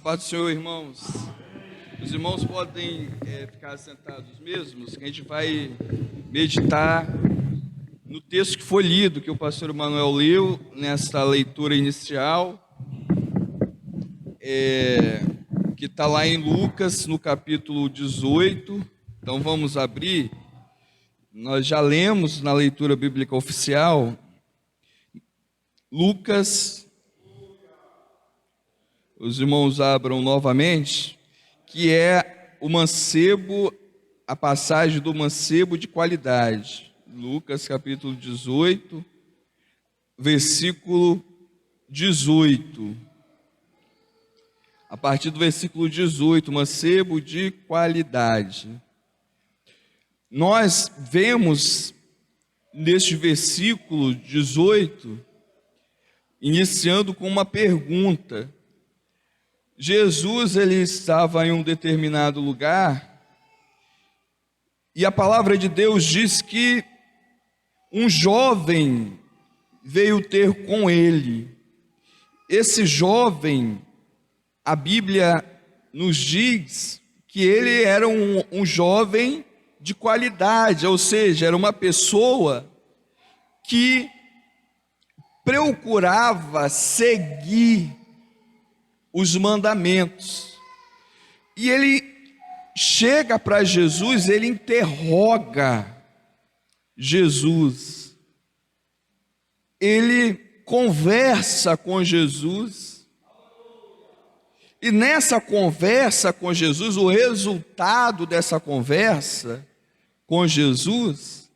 Paz do Senhor, irmãos. Os irmãos podem ficar sentados mesmos, que a gente vai meditar no texto que foi lido, que o pastor Emanuel leu nesta leitura inicial, que está lá em Lucas, no capítulo 18. Então vamos abrir. Nós já lemos na leitura bíblica oficial, Lucas. Os irmãos abram novamente, que é o mancebo, a passagem do mancebo de qualidade. Lucas capítulo 18, versículo 18. A partir do versículo 18, mancebo de qualidade. Nós vemos neste versículo 18, iniciando com uma pergunta. Jesus, ele estava em um determinado lugar, e a palavra de Deus diz que um jovem veio ter com ele. Esse jovem, a Bíblia nos diz que ele era um jovem de qualidade, ou seja, era uma pessoa que procurava seguir os mandamentos. E ele chega para Jesus, ele interroga Jesus. Ele conversa com Jesus. E nessa conversa com Jesus, o resultado dessa conversa com Jesus,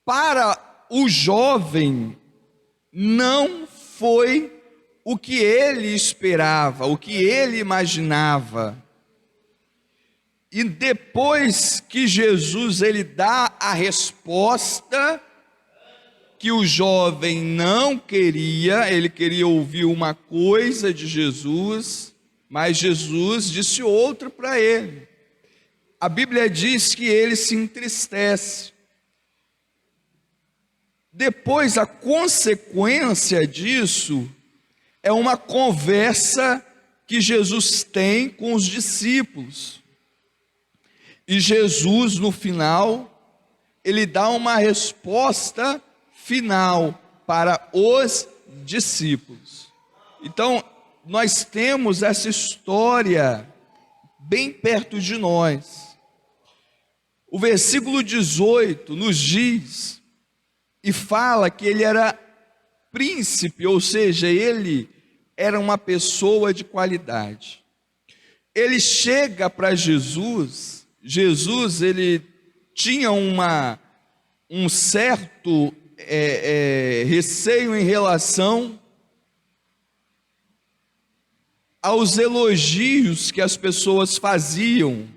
para o jovem, não foi o que ele esperava, o que ele imaginava. E depois que Jesus ele dá a resposta que o jovem não queria, ele queria ouvir uma coisa de Jesus, mas Jesus disse outra para ele. A Bíblia diz que ele se entristece. Depois, a consequência disso é uma conversa que Jesus tem com os discípulos. E Jesus, no final, ele dá uma resposta final para os discípulos. Então, nós temos essa história bem perto de nós. O versículo 18 nos diz e fala que ele era príncipe, ou seja, ele era uma pessoa de qualidade. Ele chega para Jesus, ele tinha um certo receio em relação aos elogios que as pessoas faziam.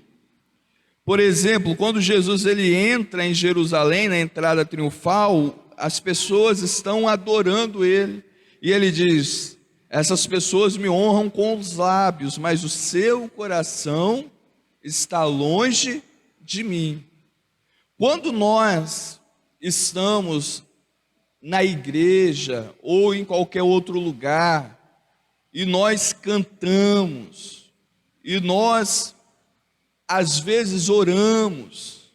Por exemplo, quando Jesus ele entra em Jerusalém, na entrada triunfal, as pessoas estão adorando ele, e ele diz: essas pessoas me honram com os lábios, mas o seu coração está longe de mim. Quando nós estamos na igreja ou em qualquer outro lugar, e nós cantamos, e nós às vezes oramos,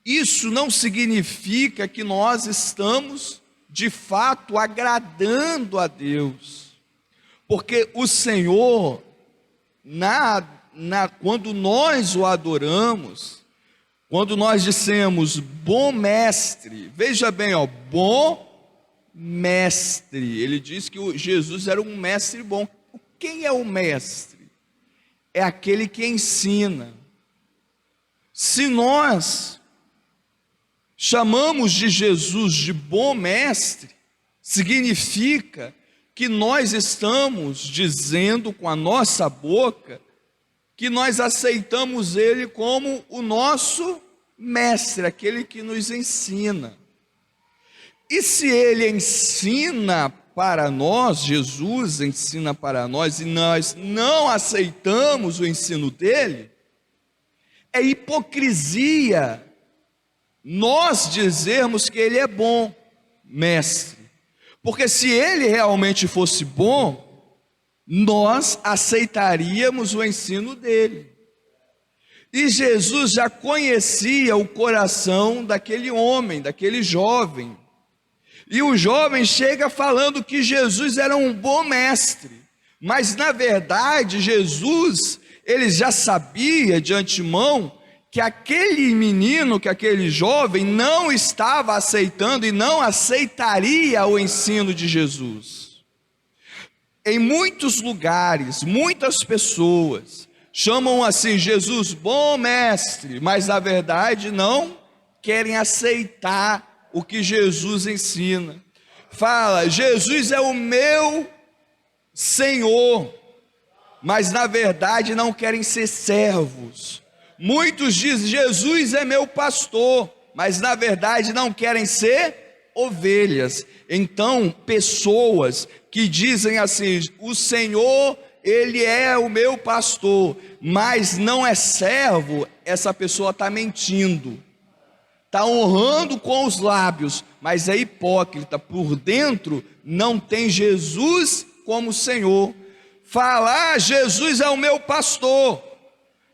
isso não significa que nós estamos, de fato, agradando a Deus. Porque o Senhor, quando nós o adoramos, quando nós dissemos, bom mestre, veja bem, bom mestre, ele diz que Jesus era um mestre bom. Quem é o mestre? É aquele que ensina. Se nós chamamos de Jesus de bom mestre, significa que nós estamos dizendo com a nossa boca que nós aceitamos ele como o nosso mestre, aquele que nos ensina. E se ele ensina para nós, Jesus ensina para nós, e nós não aceitamos o ensino dele, é hipocrisia nós dizermos que ele é bom mestre. Porque se ele realmente fosse bom, nós aceitaríamos o ensino dele. E Jesus já conhecia o coração daquele homem, daquele jovem. E o jovem chega falando que Jesus era um bom mestre. Mas na verdade, Jesus, ele já sabia de antemão que aquele menino, que aquele jovem não estava aceitando e não aceitaria o ensino de Jesus. Em muitos lugares, muitas pessoas chamam assim Jesus bom mestre, mas na verdade não querem aceitar o que Jesus ensina. Fala, Jesus é o meu Senhor, mas na verdade não querem ser servos. Muitos dizem, Jesus é meu pastor, mas na verdade não querem ser ovelhas. Então, pessoas que dizem assim, o Senhor, Ele é o meu pastor, mas não é servo, essa pessoa está mentindo. Está honrando com os lábios, mas é hipócrita, por dentro não tem Jesus como Senhor. Fala, Jesus é o meu pastor,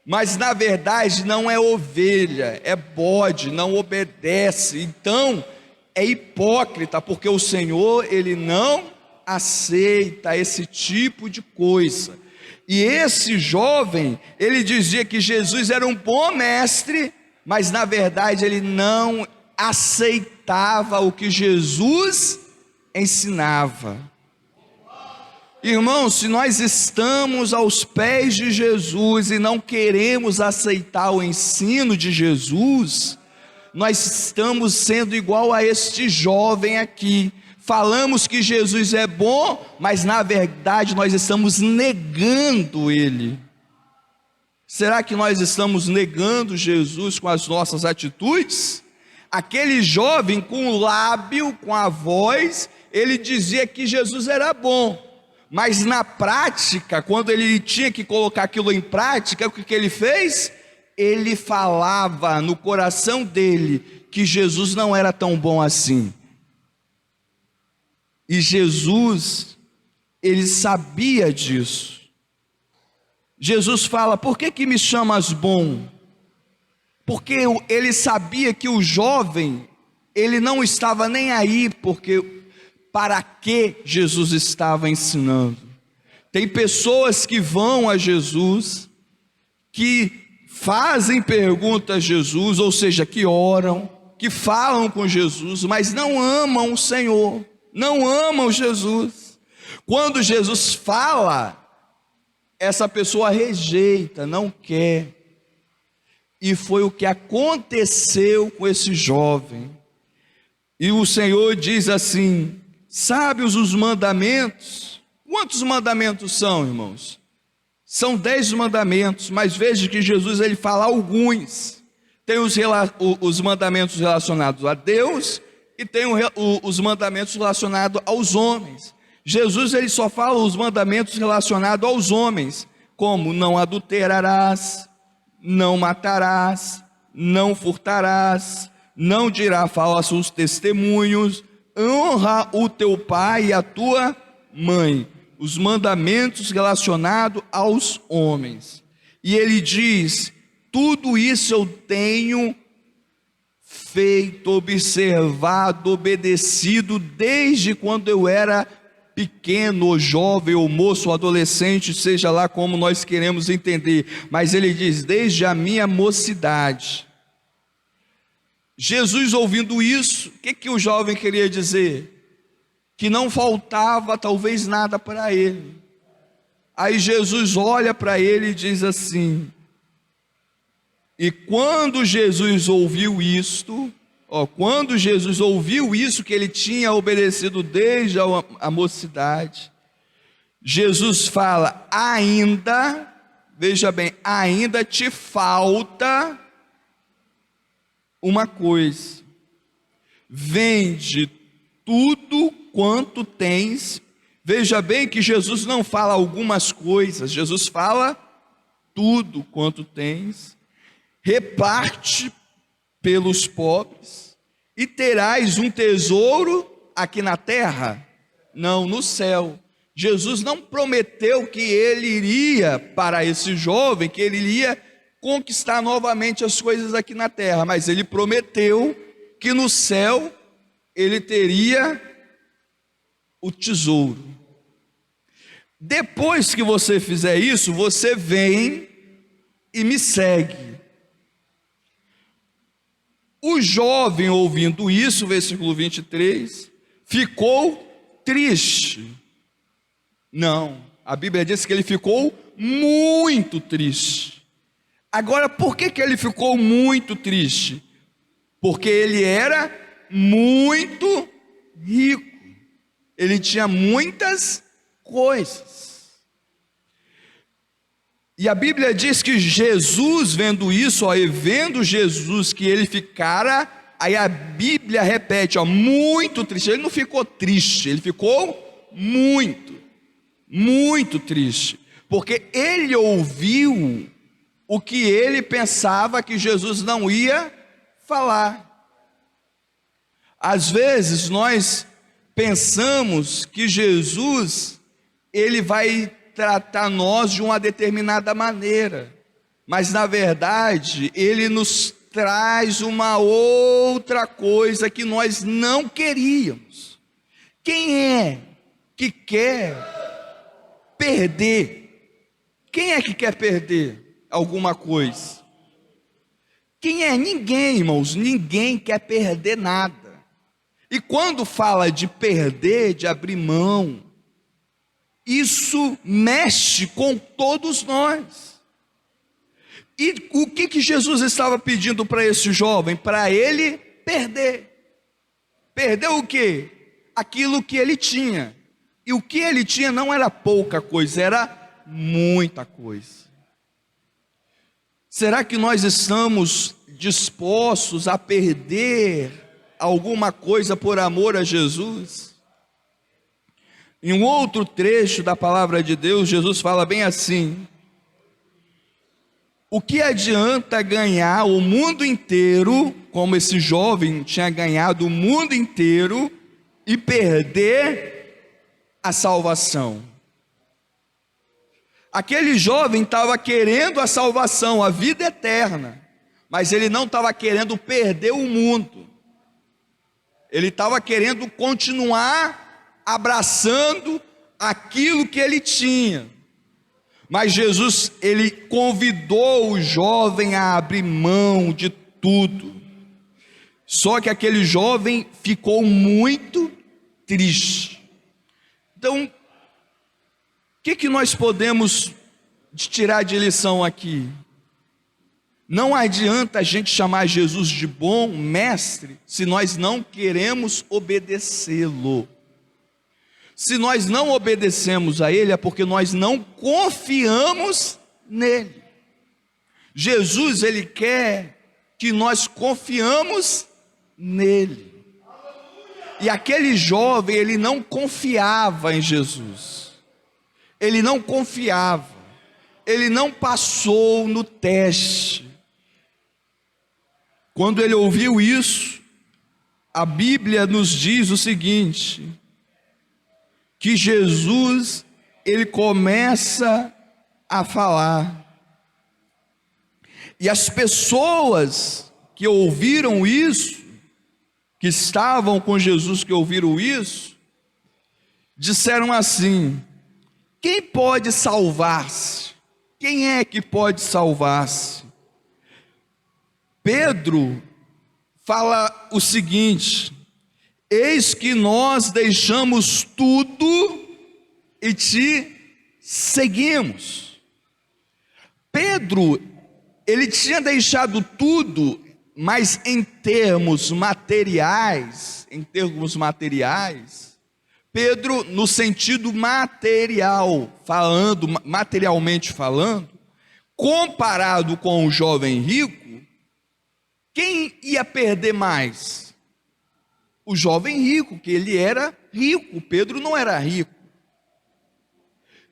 mas na verdade não é ovelha, é bode, não obedece. Então é hipócrita, porque o Senhor, Ele não aceita esse tipo de coisa. E esse jovem, ele dizia que Jesus era um bom mestre, mas na verdade ele não aceitava o que Jesus ensinava. Irmãos, se nós estamos aos pés de Jesus e não queremos aceitar o ensino de Jesus, nós estamos sendo igual a este jovem aqui. Falamos que Jesus é bom, mas na verdade nós estamos negando Ele. Será que nós estamos negando Jesus com as nossas atitudes? Aquele jovem com o lábio, com a voz, ele dizia que Jesus era bom. Mas na prática, quando ele tinha que colocar aquilo em prática, o que ele fez? Ele falava no coração dele que Jesus não era tão bom assim. E Jesus, ele sabia disso. Jesus fala, por que me chamas bom? Porque ele sabia que o jovem, ele não estava nem aí, porque para que Jesus estava ensinando. Tem pessoas que vão a Jesus, que fazem perguntas a Jesus, ou seja, que oram, que falam com Jesus, mas não amam o Senhor, não amam Jesus. Quando Jesus fala, essa pessoa rejeita, não quer. E foi o que aconteceu com esse jovem. E o Senhor diz assim, sabe os mandamentos? Quantos mandamentos são, irmãos? São 10 mandamentos, mas veja que Jesus ele fala alguns. Tem os mandamentos relacionados a Deus e tem os mandamentos relacionados aos homens. Jesus ele só fala os mandamentos relacionados aos homens, como não adulterarás, não matarás, não furtarás, não dirás falsos testemunhos, honra o teu pai e a tua mãe, os mandamentos relacionados aos homens. E ele diz, tudo isso eu tenho feito, observado, obedecido, desde quando eu era pequeno, ou jovem, ou moço, ou adolescente, seja lá como nós queremos entender, mas ele diz, desde a minha mocidade. Jesus ouvindo isso, o que o jovem queria dizer? Que não faltava talvez nada para ele. Aí Jesus olha para ele e diz assim, e quando Jesus ouviu isto, quando Jesus ouviu isso, que ele tinha obedecido desde a mocidade, Jesus fala, ainda, veja bem, ainda te falta uma coisa, vende tudo quanto tens. Veja bem que Jesus não fala algumas coisas, Jesus fala tudo quanto tens, reparte pelos pobres, e terás um tesouro aqui na terra? Não, no céu. Jesus não prometeu que ele iria para esse jovem, que ele iria conquistar novamente as coisas aqui na terra, mas ele prometeu que no céu ele teria o tesouro. Depois que você fizer isso, você vem e me segue. O jovem, ouvindo isso, versículo 23, ficou triste. Não, a Bíblia diz que ele ficou muito triste. Agora, por que ele ficou muito triste? Porque ele era muito rico. Ele tinha muitas coisas. E a Bíblia diz que Jesus, vendo isso, e vendo Jesus que ele ficara, aí a Bíblia repete, muito triste. Ele não ficou triste, ele ficou muito triste, porque ele ouviu o que ele pensava que Jesus não ia falar. Às vezes nós pensamos que Jesus, ele vai tratar nós de uma determinada maneira, mas na verdade ele nos traz uma outra coisa que nós não queríamos. Quem é que quer perder? Quem é que quer perder alguma coisa? Quem é? Ninguém, irmãos, ninguém quer perder nada. E quando fala de perder, de abrir mão, isso mexe com todos nós. E o que Jesus estava pedindo para esse jovem? Para ele perder. Perder o quê? Aquilo que ele tinha. E o que ele tinha não era pouca coisa, era muita coisa. Será que nós estamos dispostos a perder alguma coisa por amor a Jesus? Em um outro trecho da palavra de Deus, Jesus fala bem assim: o que adianta ganhar o mundo inteiro, como esse jovem tinha ganhado o mundo inteiro, e perder a salvação? Aquele jovem estava querendo a salvação, a vida eterna, mas ele não estava querendo perder o mundo. Ele estava querendo continuar abraçando aquilo que ele tinha. Mas Jesus, ele convidou o jovem a abrir mão de tudo. Só que aquele jovem ficou muito triste. Então, o que nós podemos tirar de lição aqui? Não adianta a gente chamar Jesus de bom mestre se nós não queremos obedecê-lo. Se nós não obedecemos a ele é porque nós não confiamos nele. Jesus, ele quer que nós confiamos nele. E aquele jovem, ele não confiava em Jesus. Ele não confiava. Ele não passou no teste. Quando ele ouviu isso, a Bíblia nos diz o seguinte: que Jesus, ele começa a falar. E as pessoas que ouviram isso, que estavam com Jesus, que ouviram isso, disseram assim: quem pode salvar-se? Quem é que pode salvar-se? Pedro fala o seguinte: eis que nós deixamos tudo e te seguimos. Pedro, ele tinha deixado tudo, mas em termos materiais, Pedro, no sentido material, materialmente falando, comparado com o jovem rico, quem ia perder mais? O jovem rico, que ele era rico. Pedro não era rico.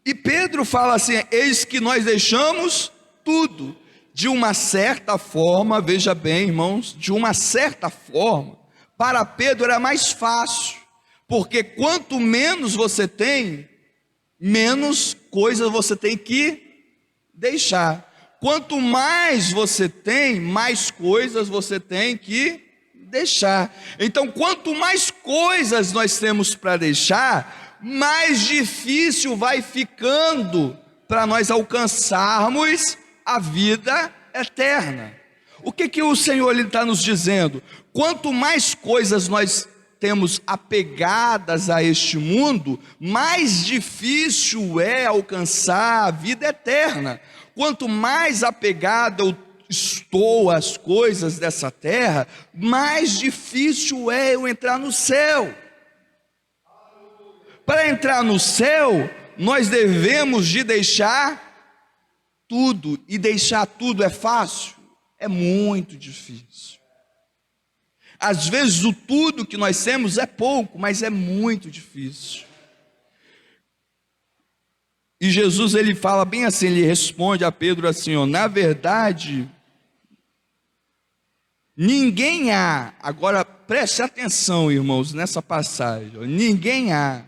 E Pedro fala assim: eis que nós deixamos tudo. De uma certa forma, veja bem, irmãos, de uma certa forma, para Pedro era mais fácil, porque quanto menos você tem, menos coisas você tem que deixar. Quanto mais você tem, mais coisas você tem que deixar. Então, quanto mais coisas nós temos para deixar, mais difícil vai ficando para nós alcançarmos a vida eterna. O que o Senhor está nos dizendo? Quanto mais coisas nós temos apegadas a este mundo, mais difícil é alcançar a vida eterna. Quanto mais apegado eu estou às coisas dessa terra, mais difícil é eu entrar no céu. Para entrar no céu, nós devemos de deixar tudo, e deixar tudo é fácil? É muito difícil. Às vezes o tudo que nós temos é pouco, mas é muito difícil. E Jesus, ele fala bem assim, ele responde a Pedro assim, ó, na verdade, ninguém há, agora preste atenção, irmãos, nessa passagem, ó, ninguém há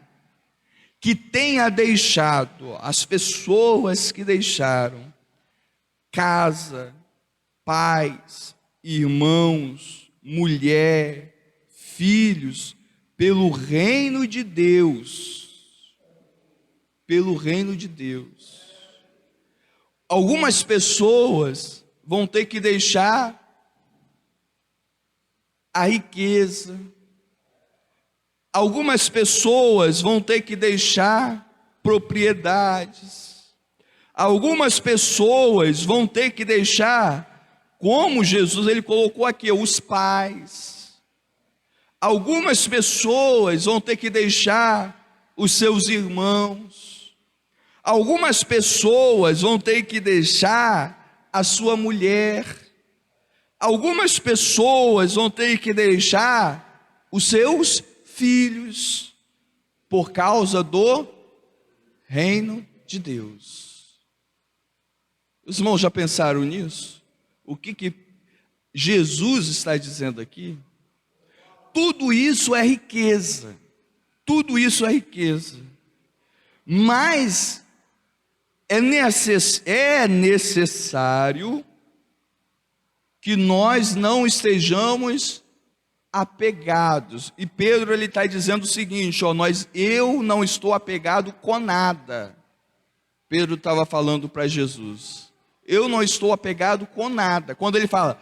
que tenha deixado, as pessoas que deixaram casa, pais, irmãos, mulher, filhos, pelo reino de Deus. Pelo reino de Deus. Algumas pessoas vão ter que deixar a riqueza. Algumas pessoas vão ter que deixar propriedades. Algumas pessoas vão ter que deixar, como Jesus ele colocou aqui, os pais. Algumas pessoas vão ter que deixar os seus irmãos. Algumas pessoas vão ter que deixar a sua mulher. Algumas pessoas vão ter que deixar os seus filhos por causa do reino de Deus. Os irmãos já pensaram nisso? O que Jesus está dizendo aqui? Tudo isso é riqueza. Tudo isso é riqueza. Mas é necessário que nós não estejamos apegados. E Pedro ele está dizendo o seguinte, ó, eu não estou apegado com nada. Pedro estava falando para Jesus, eu não estou apegado com nada. Quando ele fala,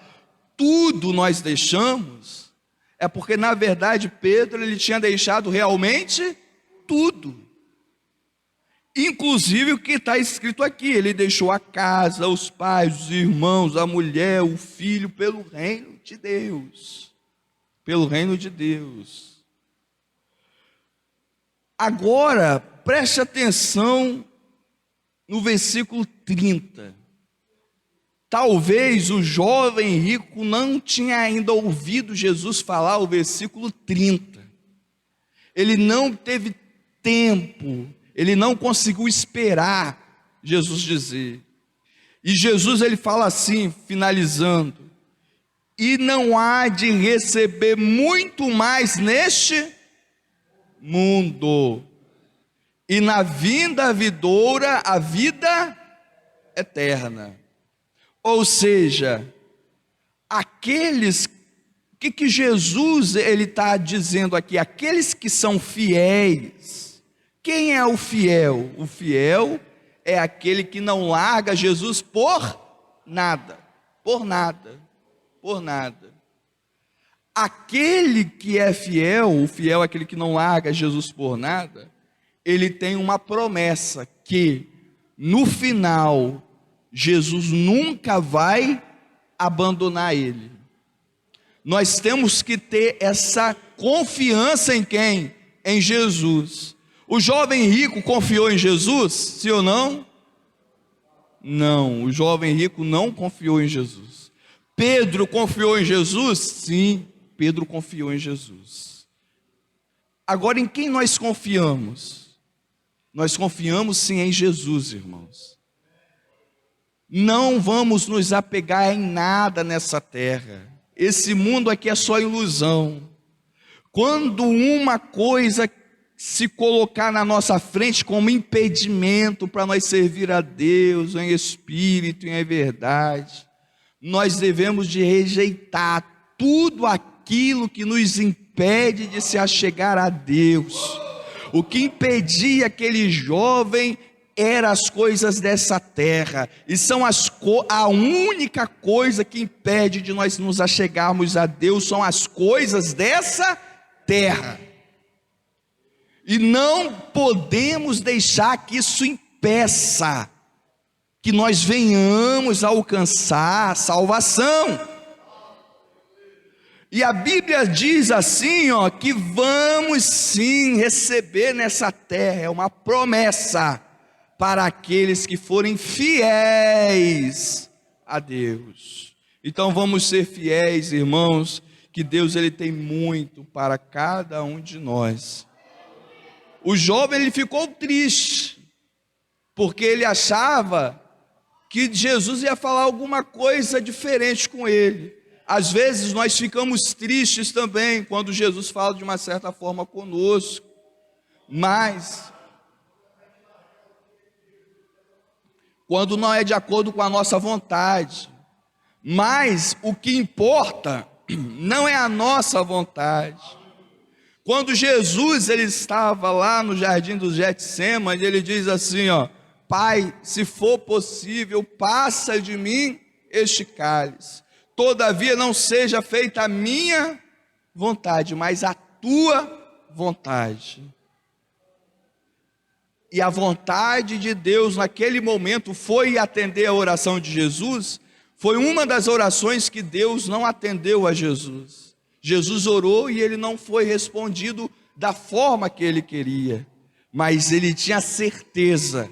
tudo nós deixamos, é porque na verdade Pedro ele tinha deixado realmente tudo. Inclusive o que está escrito aqui, ele deixou a casa, os pais, os irmãos, a mulher, o filho, pelo reino de Deus. Pelo reino de Deus. Agora, preste atenção no versículo 30. Talvez o jovem rico não tinha ainda ouvido Jesus falar o versículo 30. Ele não teve tempo, ele não conseguiu esperar Jesus dizer. E Jesus ele fala assim, finalizando, e não há de receber muito mais neste mundo, e na vinda vindoura a vida eterna. Ou seja, aqueles que Jesus ele está dizendo aqui, aqueles que são fiéis. Quem é o fiel? O fiel é aquele que não larga Jesus por nada, por nada, por nada. Aquele que é fiel, o fiel é aquele que não larga Jesus por nada, ele tem uma promessa que no final Jesus nunca vai abandonar ele. Nós temos que ter essa confiança em quem? Em Jesus. O jovem rico confiou em Jesus? Sim ou não? Não, o jovem rico não confiou em Jesus. Pedro confiou em Jesus? Sim, Pedro confiou em Jesus. Agora, em quem nós confiamos? Nós confiamos sim em Jesus, irmãos. Não vamos nos apegar em nada nessa terra. Esse mundo aqui é só ilusão. Quando uma coisa se colocar na nossa frente como impedimento para nós servir a Deus em espírito e em verdade. Nós devemos de rejeitar tudo aquilo que nos impede de se achegar a Deus. O que impedia aquele jovem eram as coisas dessa terra, e são a única coisa que impede de nós nos achegarmos a Deus, são as coisas dessa terra. E não podemos deixar que isso impeça que nós venhamos a alcançar a salvação. E a Bíblia diz assim, que vamos sim receber nessa terra, é uma promessa para aqueles que forem fiéis a Deus. Então vamos ser fiéis, irmãos, que Deus ele tem muito para cada um de nós. O jovem ele ficou triste, porque ele achava que Jesus ia falar alguma coisa diferente com ele. Às vezes nós ficamos tristes também, quando Jesus fala de uma certa forma conosco, mas quando não é de acordo com a nossa vontade. Mas o que importa não é a nossa vontade. Quando Jesus ele estava lá no jardim do Getsêmani, ele diz assim, Pai, se for possível, passa de mim este cálice. Todavia não seja feita a minha vontade, mas a tua vontade. E a vontade de Deus naquele momento foi atender a oração de Jesus. Foi uma das orações que Deus não atendeu a Jesus. Jesus orou e ele não foi respondido da forma que ele queria, mas ele tinha certeza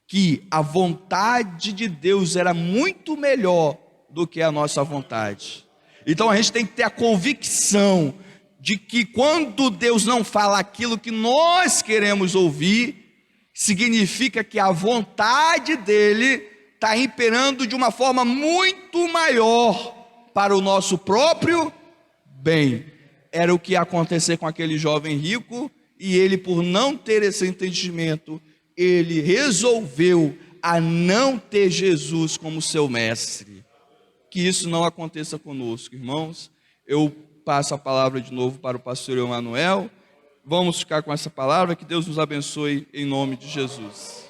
que a vontade de Deus era muito melhor do que a nossa vontade. Então a gente tem que ter a convicção de que quando Deus não fala aquilo que nós queremos ouvir, significa que a vontade dele está imperando de uma forma muito maior para o nosso próprio bem. Era o que ia acontecer com aquele jovem rico, e ele, por não ter esse entendimento, ele resolveu a não ter Jesus como seu mestre. Que isso não aconteça conosco, irmãos. Eu passo a palavra de novo para o pastor Emanuel. Vamos ficar com essa palavra, que Deus nos abençoe em nome de Jesus.